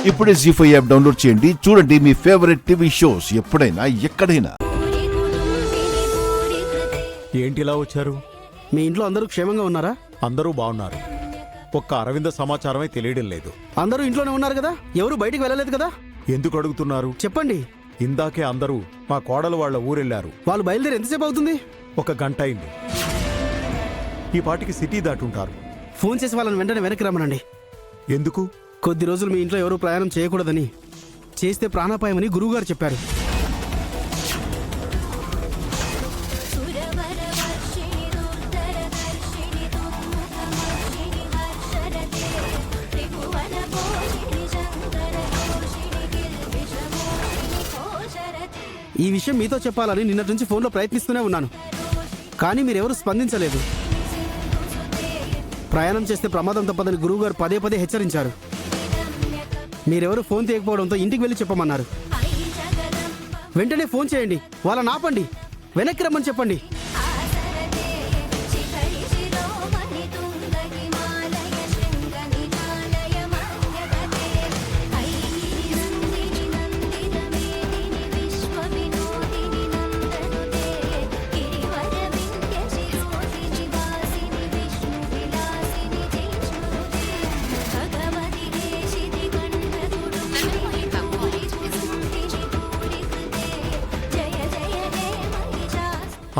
ఇప్పుడే జీ5 app download చేయండి. చూడండి మీ ఫేవరెట్ టీవీ షోస్ ఎప్పుడైనా ఎక్కడైనా. ఏంటి ఇలా వచ్చారు? మీ ఇంట్లో అందరూ క్షేమంగా ఉన్నారా? అందరూ బాగున్నారు. ఒక్క అరవింద సమాచారమే తెలియడం లేదు. అందరూ ఇంట్లోనే ఉన్నారు కదా, ఎవరు బయటికి వెళ్ళలేదు కదా? ఎందుకు అడుగుతున్నారు? చెప్పండి. ఇందాకే అందరూ మా కోడలు వాళ్ళ ఊరెళ్ళారు. వాళ్ళు బయలుదేరి ఎంతసేపు అవుతుంది? 1 గంట అయింది. ఈ పాటికి సిటీ దాటుంటారు. ఫోన్ చేసి వాళ్ళని వెంటనే వెనక్కి రమ్మనండి. ఎందుకు? కొద్ది రోజులు మీ ఇంట్లో ఎవరు ప్రయాణం చేయకూడదని, చేస్తే ప్రాణాపాయమని గురువుగారు చెప్పారు. ఈ విషయం మీతో చెప్పాలని నిన్నటి నుంచి ఫోన్లో ప్రయత్నిస్తూనే ఉన్నాను, కానీ మీరెవరూ స్పందించలేదు. ప్రయాణం చేస్తే ప్రమాదం తప్పదని గురువుగారు పదే పదే హెచ్చరించారు. మీరెవరు ఫోన్ తీయకపోవడంతో ఇంటికి వెళ్ళి చెప్పమన్నారు. వెంటనే ఫోన్ చేయండి, వాళ్ళని ఆపండి, వెనక్కి రమ్మని చెప్పండి.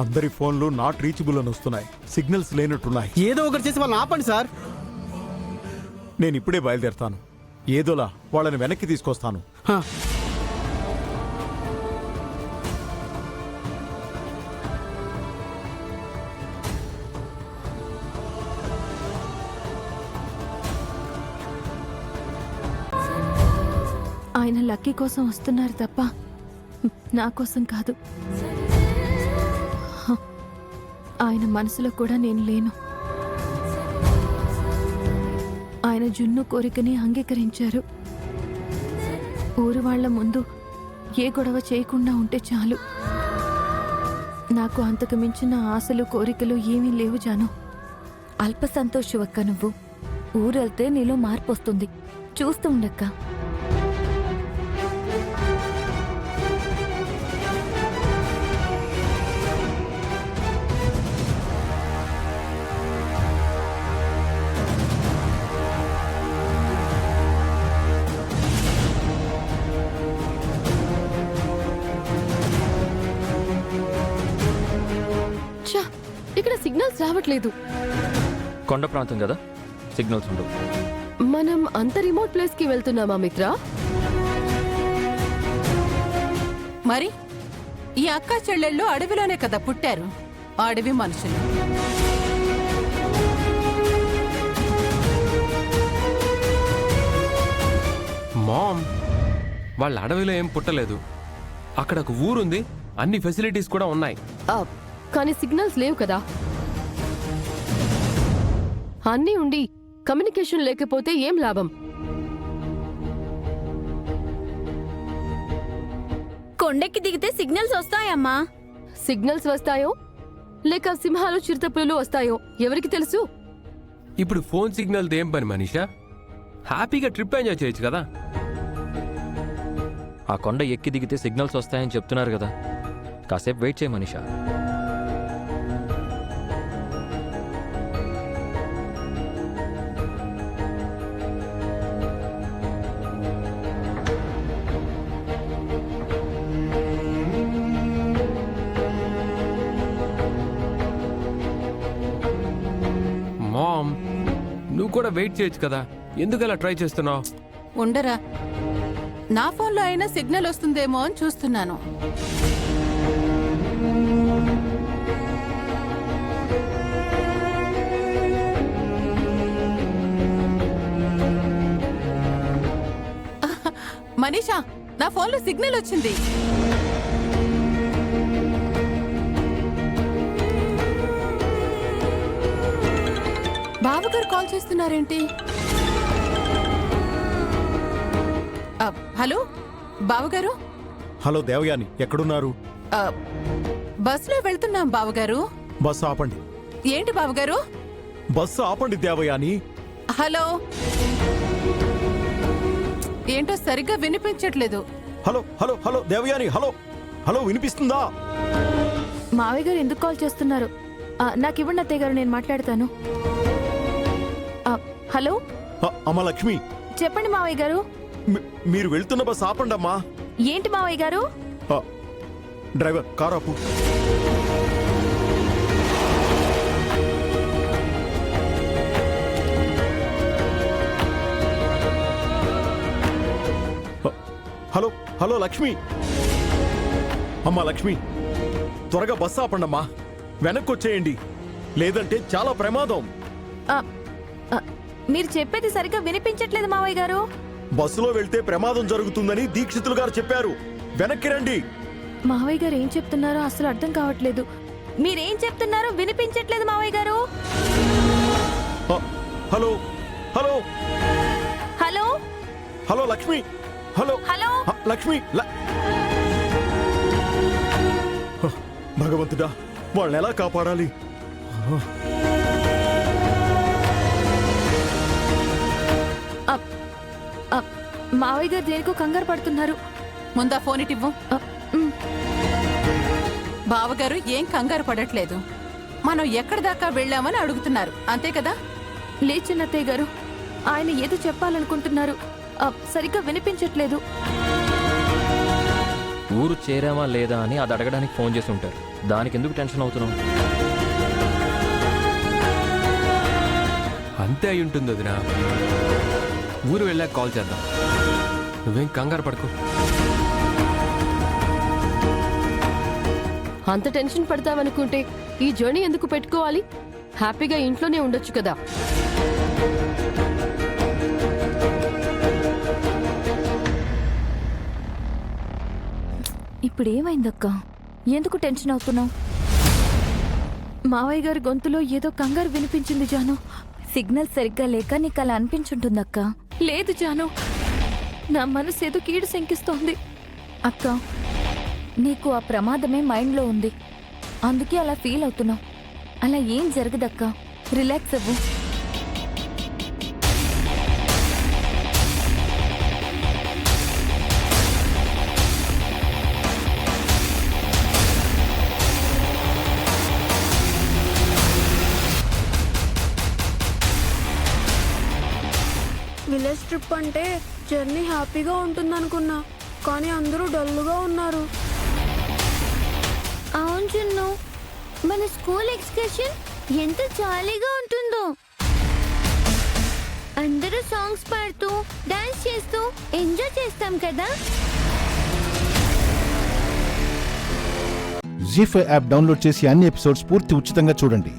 అందరి ఫోన్లు నాట్ రీచబుల్ అని వస్తున్నాయి. సిగ్నల్స్ లేనట్టున్నాయి. ఏదో ఒకటి చేసి వాళ్ళని ఆపండి సార్. నేను ఇప్పుడే బయలుదేరుతాను. ఏదోలా వాళ్ళని వెనక్కి తీసుకొస్తాను. హా. ఆయన లక్కీ కోసం వస్తున్నారు తప్ప నా కోసం కాదు. ఆయన మనసులో కూడా నేను లేను. ఆయన జున్ను కోరికని అంగీకరించారు. ఊరు వాళ్ల ముందు ఏ గొడవ చేయకుండా ఉంటే చాలు. నాకు అంతకు మించిన ఆశలు కోరికలు ఏమీ లేవు జాను. అల్ప సంతోషవక్క నువ్వు. ఊరెళ్తే నీలో మార్పు వస్తుంది. చూస్తూ ఉండక్క. ఇక్కడ సిగ్నల్స్ రావట్లేదు. కొండ ప్రాంతం కదా, సిగ్నల్స్ ఉండవు. మనం అంత రిమోట్ ప్లేస్ కి వెళ్తున్నామా మిత్ర? మరి ఈ అక్క చెల్లెళ్ళు అడవిలోనే కదా పుట్టారు. అడవి మనుషులు. మామ్, వాళ్ళ అడవిలో ఏం పుట్టలేదు. అక్కడ ఒక ఊరుంది, అన్ని ఫెసిలిటీస్ కూడా ఉన్నాయి. కానీ సిగ్నల్స్ లేవు కదా. అన్నీ ఉండి కమ్యూనికేషన్ లేకపోతే ఏం లాభం? కొండెక్కి దిగితే సిగ్నల్స్ వస్తాయమ్మా. సిగ్నల్స్ వస్తాయో లేక సింహాలు చిరుతపులు వస్తాయో ఎవరికి తెలుసు? ఇప్పుడు ఫోన్ సిగ్నల్ ఏం పని మనీషా? హ్యాపీగా ట్రిప్ ఎంజాయ్ చేయొచ్చు కదా. ఆ కొండ ఎక్కి దిగితే సిగ్నల్స్ వస్తాయని చెప్తున్నారు కదా, కాసేపు వెయిట్ చేయ మనీషా. మామ్, నువ్వు కూడా వెయిట్ చేయొచ్చు కదా, ఎందుకు అలా ట్రై చేస్తున్నావు? ఉండరా, నా ఫోన్లో అయినా సిగ్నల్ వస్తుందేమో అని చూస్తున్నాను. మనీషా, నా ఫోన్లో సిగ్నల్ వచ్చింది. బావగారు కాల్ చేస్తున్నారేంటి? హలో బావగారు. హలో దేవయాని, ఎక్కడున్నారు? బస్సులో వెళ్తున్నాం బావగారు. బస్సు ఆపండి. ఏంటి బావగారు? బస్సు ఆపండి దేవయాని. హలో ఏంటో సరిగ్గా వినిపించట్లేదు. Hello hello hello Devayani, hello hello, వినిపిస్తుందా? మావయ్య గారు ఎందుకు కాల్ చేస్తున్నారు? నాకు ఇవ్వండి అత్తయ్య గారు, నేను మాట్లాడతాను. హలో, అమ్మా లక్ష్మి, చెప్పండి మావయ్య గారు. మీరు వెళ్తున్న బస్ ఆపండమ్మా. ఏంటి మావయ్య గారు? డ్రైవర్, కారు ఆపు. హలో హలో లక్ష్మి, అమ్మా లక్ష్మి, త్వరగా బస్సు ఆపండమ్మా. వెనక్కి వచ్చేయండి, లేదంటే చాలా ప్రమాదం. మీరు చెప్పేది సరిగ్గా వినిపించట్లేదు మావయ్య గారు. బస్సులో వెళ్తే ప్రమాదం జరుగుతుందని దీక్షితులు గారు చెప్పారు. వెనక్కి రండి. మావయ్య గారు ఏం చెప్తున్నారో అసలు అర్థం కావట్లేదు. మీరేం చెప్తున్నారో వినిపించట్లేదు మావయ్య గారు. Hello hello hello hello Lakshmi, hello hello Lakshmi. భగవంతుడా, వాళ్ళని ఎలా కాపాడాలి? మావయ్య గారు దేనికో కంగారు పడుతున్నారు. ముందా ఫోన్ ఇటివ్వు. బావగారు ఏం కంగారు పడట్లేదు. మనం ఎక్కడి దాకా వెళ్ళామని అడుగుతున్నారు, అంతే కదా? లేచినత్తయ్య గారు, ఆయన ఏదో చెప్పాలనుకుంటున్నారు. సరిగ్గా వినిపించట్లేదు. ఊరు చేరామా లేదా అని అది అడగడానికి ఫోన్ చేసి ఉంటారు. దానికి ఎందుకు టెన్షన్ అవుతున్నావు? అంతే అయి ఉంటుంది వదినా. ఊరు వెళ్ళాక కాల్ చేద్దాం. నువ్వేం కంగారు పడుకో. అంత టెన్షన్ పడతావనుకుంటే ఈ జర్నీ ఎందుకు పెట్టుకోవాలి? హ్యాపీగా ఇంట్లోనే ఉండొచ్చు కదా. ఇప్పుడు ఏమైందక్క? ఎందుకు టెన్షన్ అవుతున్నావు? మావయ్య గారి గొంతులో ఏదో కంగారు వినిపించింది జాను. సిగ్నల్ సరిగ్గా లేక నీకు అలా అనిపించుంటుందక్క. లేదు జాను, నా మనసు ఏదో కీడు శంకిస్తోంది. అక్క, నీకు ఆ ప్రమాదమే మైండ్లో ఉంది, అందుకే అలా ఫీల్ అవుతున్నావు. అలా ఏం జరగదక్క, రిలాక్స్ అవ్వు. విలేజ్ ట్రిప్ అంటే జర్నీ హ్యాపీగా ఉంటుందనుకున్నా, కానీ అందరూ డల్గా ఉన్నారు. అవును చిన్ను, మన స్కూల్ ఎక్స్కర్షన్ ఎంత జాలీగా ఉంటుందో. అందరూ సాంగ్స్ పాడుతూ డాన్స్ చేస్తూ ఎంజాయ్ చేస్తాం కదా. జీ5 యాప్ డౌన్లోడ్ చేసి అన్ని ఎపిసోడ్స్ పూర్తి ఉచితంగా చూడండి.